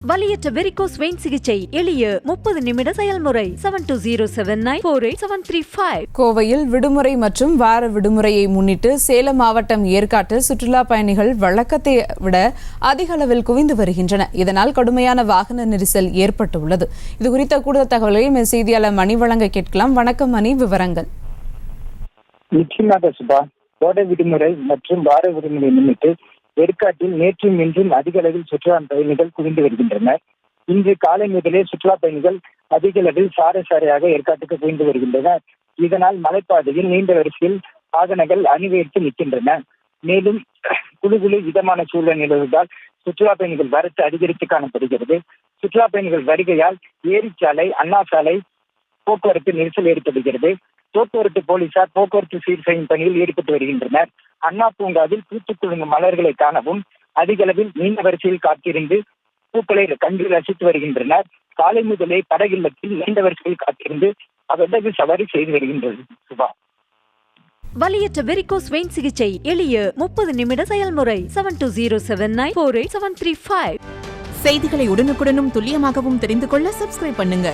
வலியற்ற varicose vein சிகிச்சை எளிய 30 நிமிட செயல்முறை 7209487335. கோவையில் விடுமுறை மற்றும் வார விடுமுறையை முன்னிட்டு சேலம் மாவட்டம் ஏற்காட்டில் சுற்றுலா பயணிகள் வழக்கத்தை விட அதிக அளவில் குவிந்து வருகின்றனர். இதனால் கடுமையான வாகன நெரிசல் ஏற்பட்டுள்ளது. இது குறித்த கூடுதல் தகவல்களை செய்தியாளர் மணி வழங்க கேட்கலாம். வணக்கம் மணி, விவரங்கள். நிச்சயமாக சுபா, கோடை விடுமுறை மற்றும் வார விடுமுறை முன்னிட்டு ஏற்காட்டில் நேற்றும் இன்றும் அதிக அளவில் சுற்றுலா பயணிகள் குவிந்து வருகின்றனர். இன்று காலை முதலே சுற்றுலா பயணிகள் அதிக அளவில் சாரையாக ஏற்காட்டுக்கு குவிந்து வருகின்றனர். இதனால் மலைப்பாதையில் நீண்ட வரிசையில் வாகனங்கள் அணிவகுத்து நிற்கின்றன. மேலும் குழு இதமான சூழல் நிலவுவதால் சுற்றுலா பயணிகள் வரத்து அதிகரித்து காணப்படுகிறது. சுற்றுலா பயணிகள் வருகையால் ஏரிச்சாலை, அண்ணா சாலை போக்குவரத்து நெரிசல் ஏற்படுகிறது. போக்குவரத்து போலீசார் போக்குவரத்து சீர் செய்யும் பணியில் ஈடுபட்டு வருகின்றனர். அண்ணா பூங்காவில் பூத்து குலுங்கும் மலர்களை காணவும் அதிக அளவில் நீண்ட வரிசையில் காத்திருந்து பூக்களை கண்டு ரசித்து வருகின்றனர். காலை முதலே படகில்லத்தில் நீண்ட வரிசையில் காத்திருந்து படகு சவாரி செய்து வருகின்றது. சுபா, வலியற்ற வெரிகோஸ் வெயின் சிகிச்சை எளிய 30 நிமிட செயல்முறை 7209487335. செய்திகளை உடனுக்குடனும் துல்லியமாகவும் தெரிந்து கொள்ள சப்ஸ்கிரைப் பண்ணுங்க.